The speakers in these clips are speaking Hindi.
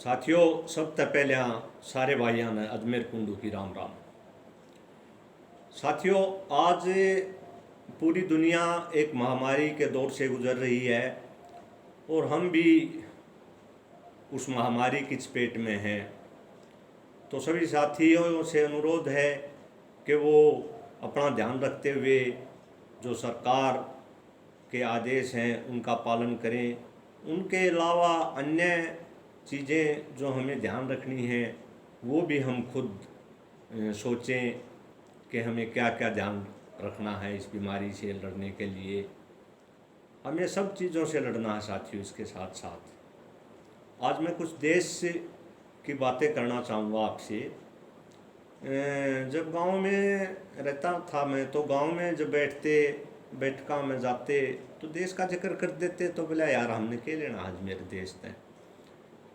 साथियों, सब तो पहले सारे भाइयों ने अजमेर कुंडू की राम राम। साथियों, आज पूरी दुनिया एक महामारी के दौर से गुजर रही है और हम भी उस महामारी की चपेट में हैं। तो सभी साथियों से अनुरोध है कि वो अपना ध्यान रखते हुए जो सरकार के आदेश हैं उनका पालन करें। उनके अलावा अन्य चीज़ें जो हमें ध्यान रखनी है वो भी हम खुद सोचें कि हमें क्या क्या ध्यान रखना है इस बीमारी से लड़ने के लिए। हमें सब चीज़ों से लड़ना है साथियों। इसके साथ साथ आज मैं कुछ देश की बातें करना चाहूँगा आपसे। जब गांव में रहता था मैं, तो गांव में जब बैठका में जाते तो देश का जिक्र कर देते तो बोला यार हमने क्या लेना आज मेरे देश से,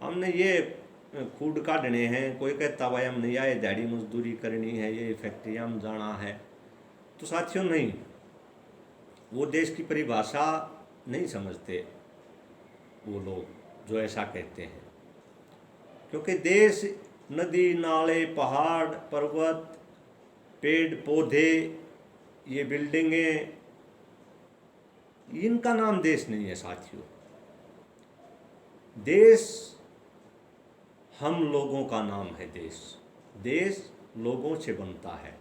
हमने ये कूड़ काटने हैं। कोई कहता भाई हम नहीं आए दिहाड़ी मजदूरी करनी है, ये फैक्ट्रियाँ में जाना है। तो साथियों नहीं, वो देश की परिभाषा नहीं समझते वो लोग जो ऐसा कहते हैं। क्योंकि देश नदी नाले पहाड़ पर्वत पेड़ पौधे ये बिल्डिंगें, इनका नाम देश नहीं है साथियों। देश हम लोगों का नाम है। देश लोगों से बनता है।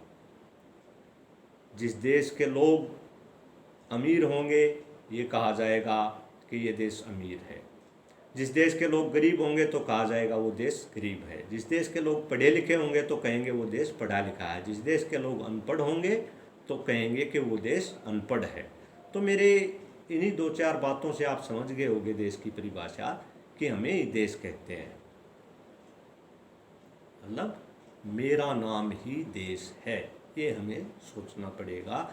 जिस देश के लोग अमीर होंगे ये कहा जाएगा कि ये देश अमीर है। जिस देश के लोग गरीब होंगे तो कहा जाएगा वो देश गरीब है। जिस देश के लोग पढ़े लिखे होंगे तो कहेंगे वो देश पढ़ा लिखा है। जिस देश के लोग अनपढ़ होंगे तो कहेंगे कि वो देश अनपढ़ है। तो मेरे इन्हीं दो चार बातों से आप समझ गए होंगे देश की परिभाषा कि हमें ये देश कहते हैं। मतलब मेरा नाम ही देश है, ये हमें सोचना पड़ेगा।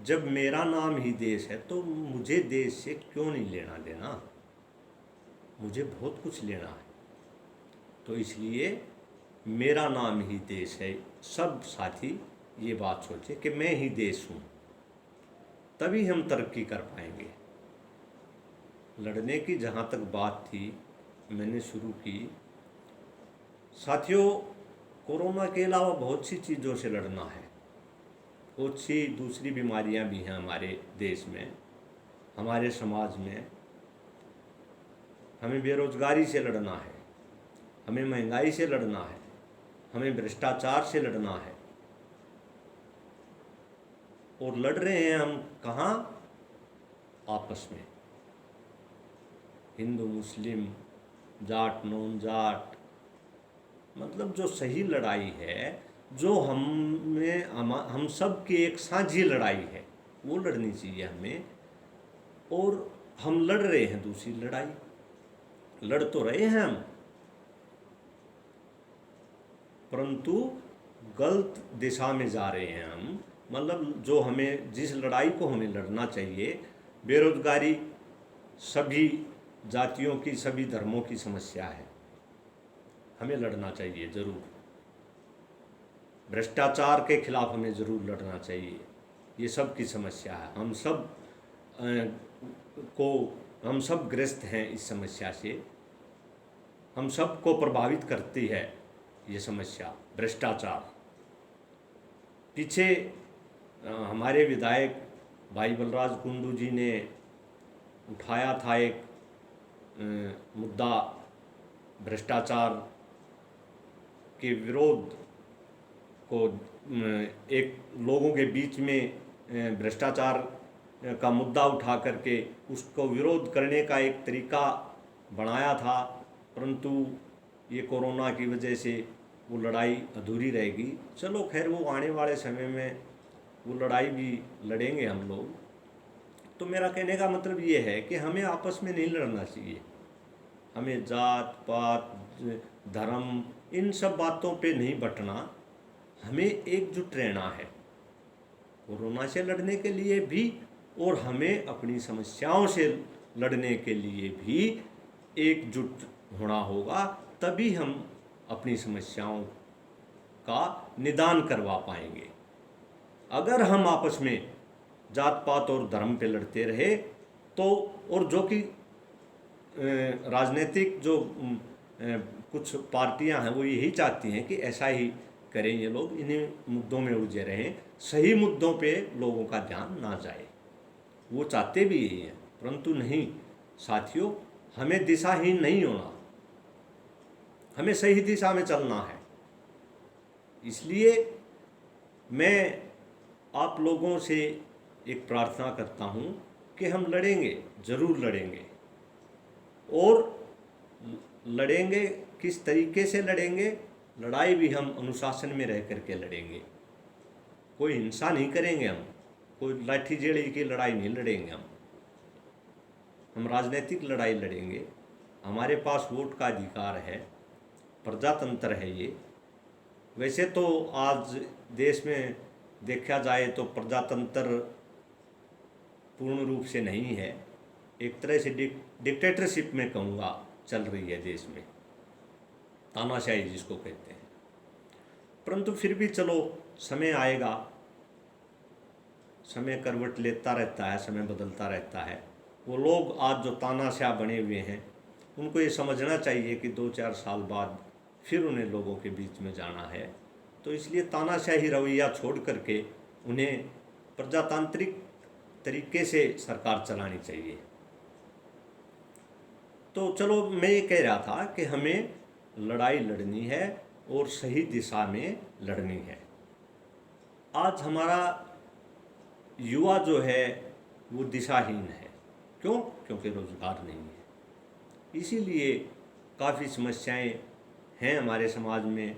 जब मेरा नाम ही देश है तो मुझे देश से क्यों नहीं लेना देना, मुझे बहुत कुछ लेना है। तो इसलिए मेरा नाम ही देश है। सब साथी ये बात सोचे कि मैं ही देश हूँ, तभी हम तरक्की कर पाएंगे। लड़ने की जहाँ तक बात थी मैंने शुरू की। साथियों, कोरोना के अलावा बहुत सी चीज़ों से लड़ना है। बहुत सी दूसरी बीमारियां भी हैं हमारे देश में, हमारे समाज में। हमें बेरोजगारी से लड़ना है, हमें महंगाई से लड़ना है, हमें भ्रष्टाचार से लड़ना है। और लड़ रहे हैं हम कहाँ? आपस में। हिंदू मुस्लिम, जाट नॉन जाट, मतलब जो सही लड़ाई है, जो हम सब की एक साझी लड़ाई है, वो लड़नी चाहिए हमें। और हम लड़ रहे हैं दूसरी लड़ाई, लड़ तो रहे हैं हम, परंतु गलत दिशा में जा रहे हैं हम। मतलब जो हमें, जिस लड़ाई को हमें लड़ना चाहिए, बेरोजगारी सभी जातियों की, सभी धर्मों की समस्या है, हमें लड़ना चाहिए ज़रूर। भ्रष्टाचार के खिलाफ हमें ज़रूर लड़ना चाहिए, ये सब की समस्या है। हम सब ग्रस्त हैं इस समस्या से। हम सब को प्रभावित करती है ये समस्या, भ्रष्टाचार। पीछे हमारे विधायक भाई बलराज कुंडू जी ने उठाया था एक मुद्दा, भ्रष्टाचार के विरोध को, एक लोगों के बीच में भ्रष्टाचार का मुद्दा उठा करके उसको विरोध करने का एक तरीका बनाया था। परंतु ये कोरोना की वजह से वो लड़ाई अधूरी रहेगी। चलो खैर, वो आने वाले समय में वो लड़ाई भी लड़ेंगे हम लोग। तो मेरा कहने का मतलब ये है कि हमें आपस में नहीं लड़ना चाहिए। हमें जात पात धर्म इन सब बातों पे नहीं बंटना, हमें एकजुट रहना है कोरोना से लड़ने के लिए भी, और हमें अपनी समस्याओं से लड़ने के लिए भी एकजुट होना होगा। तभी हम अपनी समस्याओं का निदान करवा पाएंगे। अगर हम आपस में जात पात और धर्म पे लड़ते रहे तो, और जो कि राजनीतिक जो कुछ पार्टियां हैं वो यही चाहती हैं कि ऐसा ही करें ये लोग, इन्हीं मुद्दों में उलझे रहें, सही मुद्दों पे लोगों का ध्यान ना जाए। वो चाहते भी यही हैं, परंतु नहीं साथियों, हमें दिशाहीन नहीं होना, हमें सही दिशा में चलना है। इसलिए मैं आप लोगों से एक प्रार्थना करता हूँ कि हम लड़ेंगे, ज़रूर लड़ेंगे, और लड़ेंगे किस तरीके से लड़ेंगे? लड़ाई भी हम अनुशासन में रह करके लड़ेंगे, कोई हिंसा नहीं करेंगे हम, कोई लाठी जेड़ी की लड़ाई नहीं लड़ेंगे हम राजनीतिक लड़ाई लड़ेंगे। हमारे पास वोट का अधिकार है, प्रजातंत्र है ये। वैसे तो आज देश में देखा जाए तो प्रजातंत्र पूर्ण रूप से नहीं है, एक तरह से डिक्टेटरशिप में कहूँगा चल रही है देश में, तानाशाही जिसको कहते हैं। परंतु फिर भी चलो, समय आएगा, समय करवट लेता रहता है, समय बदलता रहता है। वो लोग आज जो तानाशाह बने हुए हैं उनको ये समझना चाहिए कि 2-4 साल बाद फिर उन्हें लोगों के बीच में जाना है। तो इसलिए तानाशाही रवैया छोड़ करके उन्हें प्रजातांत्रिक तरीके से सरकार चलानी चाहिए। तो चलो, मैं ये कह रहा था कि हमें लड़ाई लड़नी है और सही दिशा में लड़नी है। आज हमारा युवा जो है वो दिशाहीन है। क्यों? क्योंकि रोजगार नहीं है। इसीलिए काफ़ी समस्याएं हैं हमारे समाज में,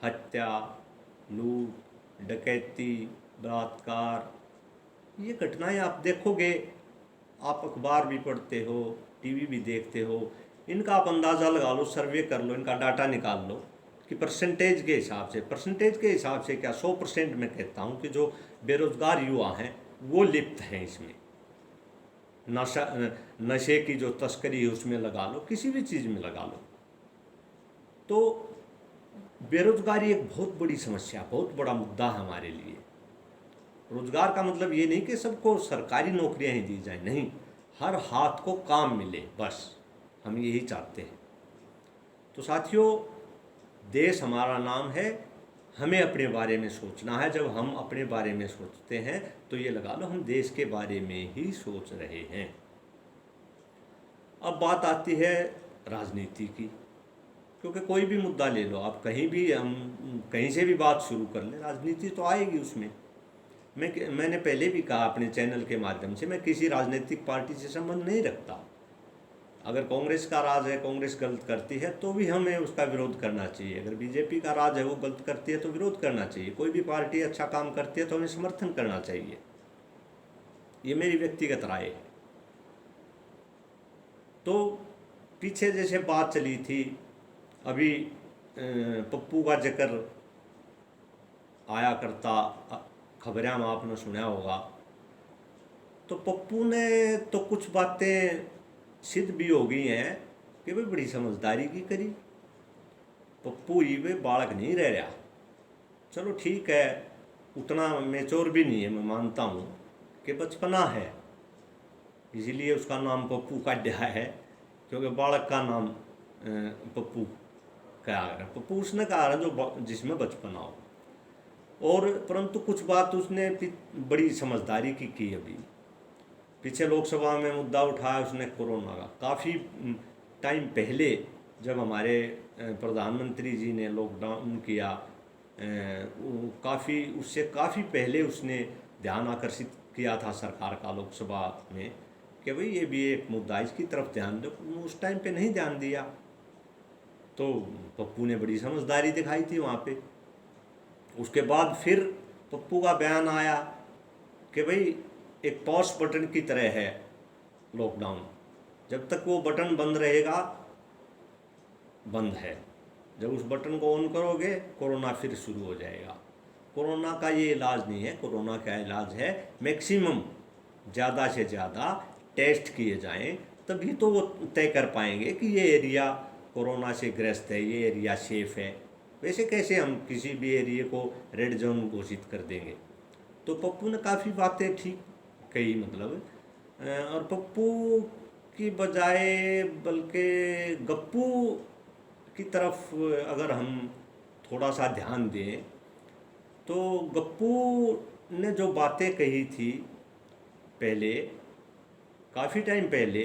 हत्या, लूट, डकैती, बलात्कार, ये घटनाएं आप देखोगे, आप अखबार भी पढ़ते हो, टीवी भी देखते हो, इनका आप अंदाज़ा लगा लो, सर्वे कर लो, इनका डाटा निकाल लो कि परसेंटेज के हिसाब से क्या 100% मैं कहता हूँ कि जो बेरोजगार युवा हैं वो लिप्त हैं इसमें। नशे की जो तस्करी है उसमें लगा लो, किसी भी चीज़ में लगा लो। तो बेरोजगारी एक बहुत बड़ी समस्या, बहुत बड़ा मुद्दा है हमारे लिए। रोजगार का मतलब ये नहीं कि सबको सरकारी नौकरियां ही दी जाए, नहीं, हर हाथ को काम मिले, बस हम यही चाहते हैं। तो साथियों, देश हमारा नाम है, हमें अपने बारे में सोचना है। जब हम अपने बारे में सोचते हैं तो ये लगा लो हम देश के बारे में ही सोच रहे हैं। अब बात आती है राजनीति की, क्योंकि कोई भी मुद्दा ले लो आप, कहीं भी हम कहीं से भी बात शुरू कर लें, राजनीति तो आएगी उसमें। मैंने पहले भी कहा अपने चैनल के माध्यम से, मैं किसी राजनीतिक पार्टी से संबंध नहीं रखता। अगर कांग्रेस का राज है, कांग्रेस गलत करती है तो भी हमें उसका विरोध करना चाहिए। अगर बीजेपी का राज है, वो गलत करती है तो विरोध करना चाहिए। कोई भी पार्टी अच्छा काम करती है तो हमें समर्थन करना चाहिए। ये मेरी व्यक्तिगत राय है। तो पीछे जैसे बात चली थी, अभी पप्पू का जिक्र आया करता, खबरें में आपने सुना होगा। तो पप्पू ने तो कुछ बातें सिद्ध भी हो गई हैं कि भाई बड़ी समझदारी की करी। पप्पू ही वे बालक नहीं रह रहा। चलो ठीक है, उतना मैच्योर भी नहीं है, मैं मानता हूँ कि बचपना है, इसीलिए उसका नाम पप्पू का दिया है, क्योंकि बालक का नाम पप्पू कहा गया। पप्पू उसने कहा जो जिसमें बचपना हो। और परंतु कुछ बात उसने बड़ी समझदारी की अभी पीछे लोकसभा में मुद्दा उठाया उसने कोरोना का। काफ़ी टाइम पहले जब हमारे प्रधानमंत्री जी ने लॉकडाउन किया, उससे काफ़ी पहले उसने ध्यान आकर्षित किया था सरकार का लोकसभा में कि भाई ये भी एक मुद्दा, इसकी तरफ ध्यान दो। उस टाइम पे नहीं ध्यान दिया, तो पप्पू ने बड़ी समझदारी दिखाई थी वहाँ पे। उसके बाद फिर पप्पू का बयान आया कि भाई एक पॉज बटन की तरह है लॉकडाउन, जब तक वो बटन बंद रहेगा बंद है, जब उस बटन को ऑन करोगे कोरोना फिर शुरू हो जाएगा। कोरोना का ये इलाज नहीं है, कोरोना का इलाज है मैक्सिमम ज़्यादा से ज़्यादा टेस्ट किए जाएं, तभी तो वो तय कर पाएंगे कि ये एरिया कोरोना से ग्रस्त है, ये एरिया सेफ है। वैसे कैसे हम किसी भी एरिया को रेड जोन घोषित कर देंगे। तो पप्पू ने काफ़ी बातें ठीक कही, मतलब, और पप्पू की बजाय बल्कि गप्पू की तरफ अगर हम थोड़ा सा ध्यान दें तो गप्पू ने जो बातें कही थी पहले, काफ़ी टाइम पहले,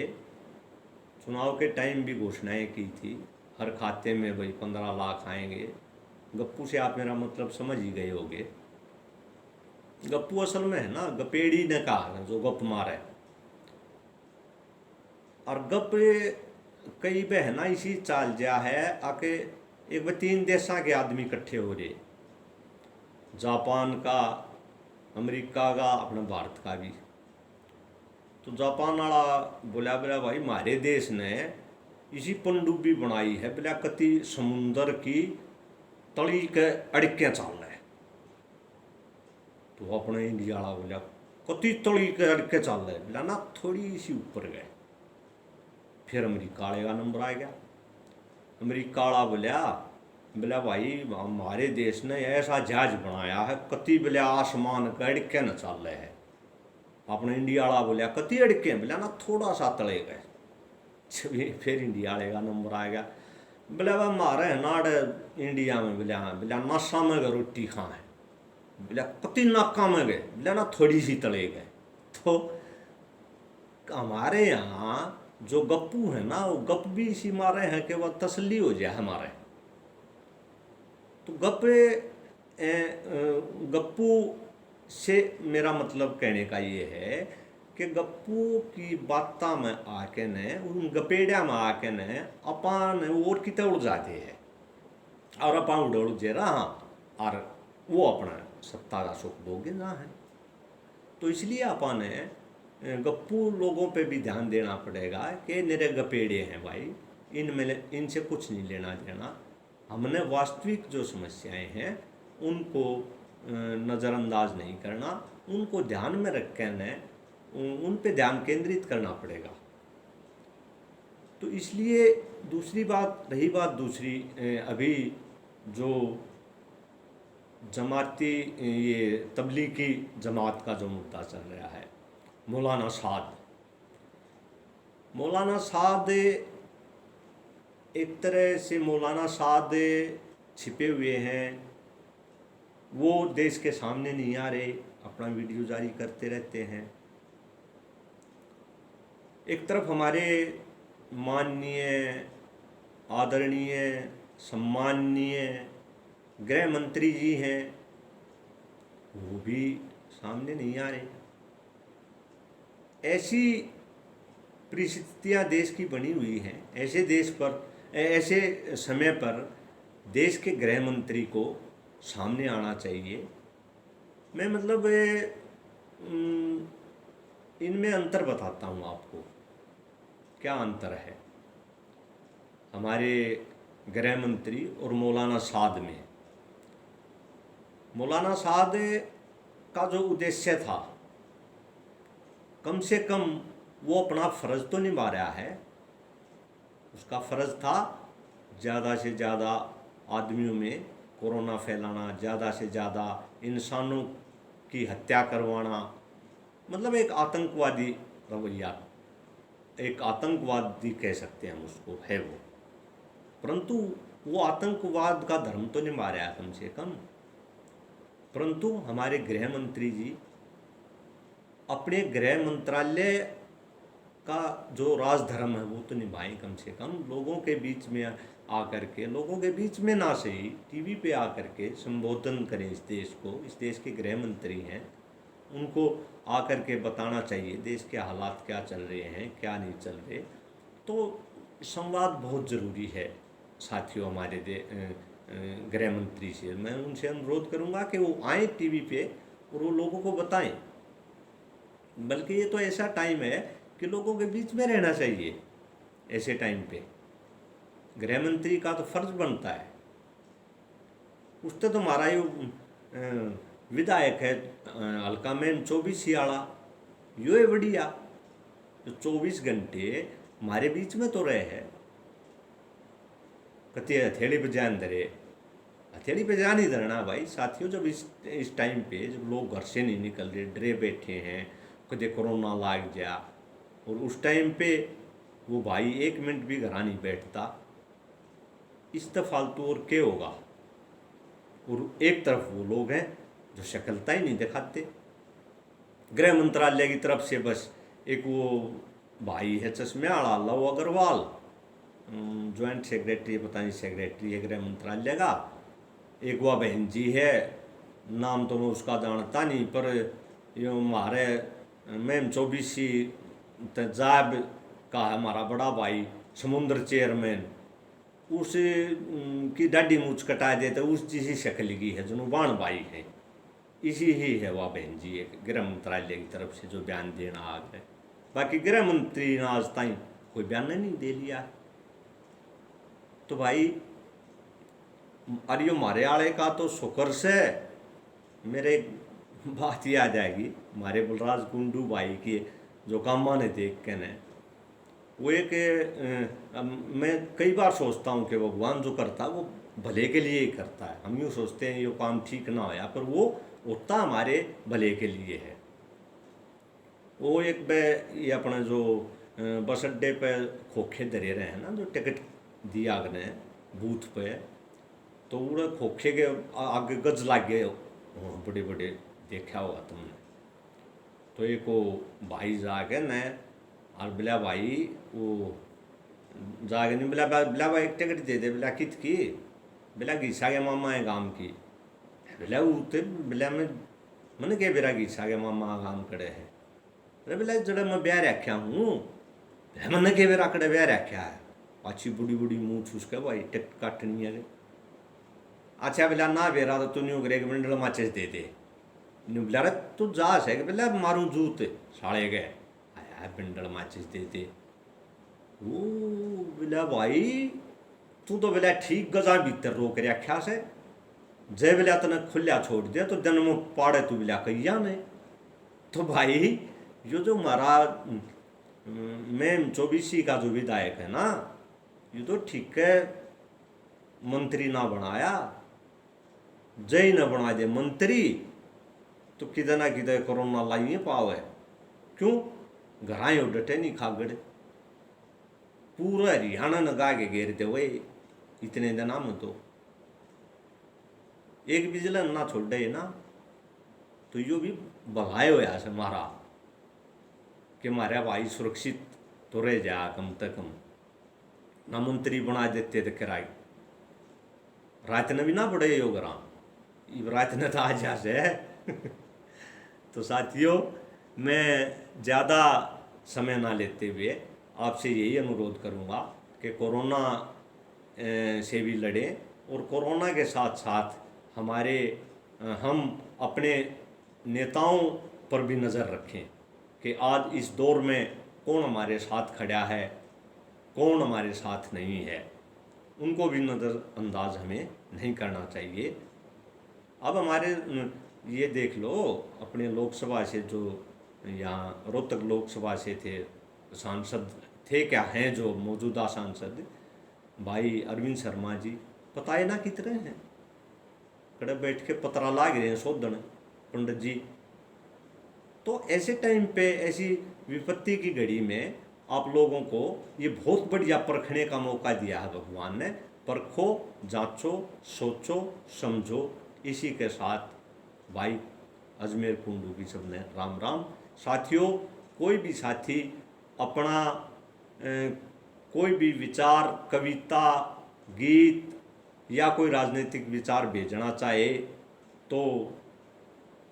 चुनाव के टाइम भी घोषणाएं की थी, हर खाते में भाई 15 लाख आएंगे। गप्पू से आप मेरा मतलब समझ ही गए होंगे। गप्पू असल में है ना गपेड़ी ने कहा जो गप मारे, और गप कई पे है ना इसी चाल जा है आके एक बार 3 देशा के आदमी इकट्ठे हो रहे, जापान का, अमेरिका का, अपने भारत का भी। तो जापान वाला बोला बोला भाई हमारे देश ने इसी पनडुब्बी बनाई है बोला कति समुंदर की तली के अड़के चाल रहे। तो अपने इंडिया वाला बोला कति तली के अड़के चाल रहे बोला ना थोड़ी सी ऊपर गए। फिर अमेरिका वाले का नंबर आ गया। अमेरिका वाला बोला बोला भाई हमारे देश ने ऐसा जहाज बनाया है कति बोला आसमान के अड़के न चल रहे हैं। अपने इंडिया वाला बोलिया कति अड़के बोला ना थोड़ा सा तले गए। फिर इंडिया वाले का नंबर आ गया। बोला वह हमारे नाड़ इंडिया में बोला नासा में गए रोटी खाए, बोला कति नाका में गए बोला ना थोड़ी सी तले गए। तो हमारे यहाँ जो गप्पू है ना वो गप भी इसी मारे हैं कि वह तसल्ली हो जाए हमारे। तो गप्पू से मेरा मतलब कहने का ये है कि गप्पू की बाता में आके ने उन गपेड़िया में आके ने अपन और कितने उड़ जाते हैं और अपन उड़ जे रहा और वो अपना सत्ता का सुख भोगे ना है। तो इसलिए अपन गप्पू लोगों पे भी ध्यान देना पड़ेगा कि मेरे गपेड़े हैं भाई, इनसे कुछ नहीं लेना देना। हमने वास्तविक जो समस्याएं हैं उनको नज़रअंदाज नहीं करना, उनको ध्यान में रख कर उन पे ध्यान केंद्रित करना पड़ेगा। तो इसलिए दूसरी बात रही बात दूसरी, अभी जो जमाती ये तबलीगी जमात का जो मुद्दा चल रहा है, मौलाना साद एक तरह से मौलाना साद छिपे हुए हैं, वो देश के सामने नहीं आ रहे, अपना वीडियो जारी करते रहते हैं। एक तरफ हमारे माननीय, आदरणीय, सम्माननीय गृह मंत्री जी हैं, वो भी सामने नहीं आ रहे। ऐसी परिस्थितियां देश की बनी हुई हैं। ऐसे समय पर देश के गृह मंत्री को सामने आना चाहिए। मैं मतलब इनमें अंतर बताता हूँ आपको, क्या अंतर है हमारे गृह मंत्री और मौलाना साद में। मौलाना साद का जो उद्देश्य था, कम से कम वो अपना फ़र्ज़ तो निभा रहा है। उसका फ़र्ज़ था ज़्यादा से ज़्यादा आदमियों में कोरोना फैलाना, ज़्यादा से ज़्यादा इंसानों की हत्या करवाना, मतलब एक आतंकवादी रवैया, एक आतंकवादी कह सकते हैं हम उसको, है वो। परंतु वो आतंकवाद का धर्म तो निभा रहा है कम से कम। परंतु हमारे गृह मंत्री जी अपने गृह मंत्रालय का जो राजधर्म है वो तो निभाएं कम से कम। लोगों के बीच में आकर के, लोगों के बीच में ना सही, टीवी पे आकर के संबोधन करें इस देश को। इस देश के गृह मंत्री हैं, उनको आकर के बताना चाहिए देश के हालात क्या चल रहे हैं, क्या नहीं चल रहे। तो संवाद बहुत ज़रूरी है साथियों। हमारे गृह मंत्री से मैं उनसे अनुरोध करूंगा कि वो आए टीवी पे और वो लोगों को बताएं। बल्कि ये तो ऐसा टाइम है कि लोगों के बीच में रहना चाहिए। ऐसे टाइम पे गृह मंत्री का तो फर्ज बनता है। उससे तो हमारा ये विधायक है हल्का में 24 आला, यो है बढ़िया, जो 24 घंटे हमारे बीच में तो रहे हैं। कति हथेली पे जान धरे, हथेली पे जान ही धरना भाई साथियों। जब इस टाइम पे जब लोग घर से नहीं निकल रहे, डरे बैठे हैं, कदे कोरोना लाग जा, और उस टाइम पे वो भाई 1 मिनट भी घर नहीं बैठता। इससे फालतू और क्या होगा। और एक तरफ वो लोग हैं जो शकलता ही नहीं दिखाते। गृह मंत्रालय की तरफ से बस एक वो भाई है चश्मे वाला लव अग्रवाल, ज्वाइंट सेक्रेटरी, पता नहीं सेक्रेटरी है गृह मंत्रालय का, एक वह बहन जी है, नाम तो मैं उसका जानता नहीं, पर ये हमारे मैम 24सी तजाब का है हमारा बड़ा भाई समुद्र चेयरमैन, उस की दाढ़ी मूछ कटा देते उस जैसी शक्ल की है जुनूबान भाई है, इसी ही है वह बहन जी एक गृह मंत्रालय की तरफ से जो बयान देना आ गए। बाकी गृह मंत्री ने आज तक कोई बयान नहीं दे लिया। तो भाई अरे मारे आले का तो शुक्र से मेरे बात ही आ जाएगी हमारे बलराज कुंडू भाई की जो कामा ने देख के ने वो एक मैं कई बार सोचता हूँ कि भगवान जो करता है वो भले के लिए ही करता है। हम यूँ सोचते हैं ये काम ठीक ना होया, पर वो होता हमारे भले के लिए है। वो एक बे ये अपने जो बस अड्डे पे खोखे धरे रहे हैं ना, जो टिकट दिया अगने बूथ पे, तो वो खोखे के आगे गज लागे बड़े बड़े देखा होगा तुमने। तो एक वो भाई जाके न और बिला भाई वो जाके नहीं बिला बिला भाई एक टिकट दे दे, बिला कित की, बिला घीसा के मामा है गांव की, बिला उते बिला में मन के बिरा घीसा के मामा काम करे है, अरे बिला जड़े मैं ब्याह रख्या हूँ, मन के बिरा कड़े ब्याह रख्या है, अच्छी बुढ़ी बुढ़ी मुँह छूस के भाई टिकट काटनी है। अच्छा बिला ना बेरा तो तू न्यू करे मंडल माचिस दे दे, न्यू बिला रे तू जा है कि बिला मारू जूत साले गए आया बिंडल माचिस दे दे। ओ बिला भाई तू तो बिला ठीक गजा भीतर रोक रख्या से, जय बिला तने खुल्या छोड़ दिया तो जन्म पाड़े तू बिला कहिया ने। तो भाई ये जो हमारा मैम 24सी का जो विधायक है ना, ये तो ठीक है मंत्री ना बनाया, जय न बना दे मंत्री तो किधर ना किधर कोरोना लाइए पावे। क्यों घराए डटे नहीं खागड़े, पूरा हरियाणा न गा के घेरते हुए इतने दिन में तो एक विजिलेंस ना छोड़ दे ना, तो यो भी भलाए होया से मारा कि मारे भाई सुरक्षित तो रह जा कम से कम, ना मंत्री बना देते तो किराए रात ने भी ना पड़े यो ग्राम रात ने तो आज से तो साथियों मैं ज़्यादा समय ना लेते हुए आपसे यही अनुरोध करूँगा कि कोरोना से भी लड़ें और कोरोना के साथ साथ हमारे हम अपने नेताओं पर भी नज़र रखें कि आज इस दौर में कौन हमारे साथ खड़ा है, कौन हमारे साथ नहीं है, उनको भी नज़रअंदाज हमें नहीं करना चाहिए। अब हमारे ये देख लो अपने लोकसभा से जो यहाँ रोहतक लोकसभा से थे सांसद थे क्या हैं जो मौजूदा सांसद भाई अरविंद शर्मा जी, पता है ना कितने हैं, कड़े बैठ के पतरा लाग रहे हैं शोधन पंडित जी। तो ऐसे टाइम पे ऐसी विपत्ति की घड़ी में आप लोगों को ये बहुत बढ़िया परखने का मौका दिया है भगवान ने। परखो, जांचो, सोचो, समझो। इसी के साथ भाई अजमेर कुंडू की सबने राम राम। साथियों कोई भी साथी अपना कोई भी विचार, कविता, गीत या कोई राजनीतिक विचार भेजना चाहे तो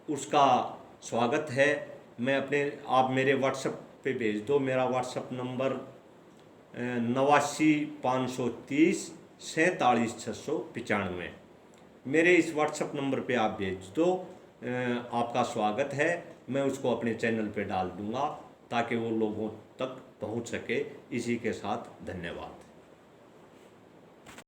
उसका स्वागत है। मैं अपने आप मेरे व्हाट्सएप पे भेज दो, मेरा व्हाट्सएप नंबर 89,530,47,695। मेरे इस व्हाट्सएप नंबर पे आप भेज दो, आपका स्वागत है। मैं उसको अपने चैनल पे डाल दूंगा ताकि वो लोगों तक पहुंच सके। इसी के साथ धन्यवाद।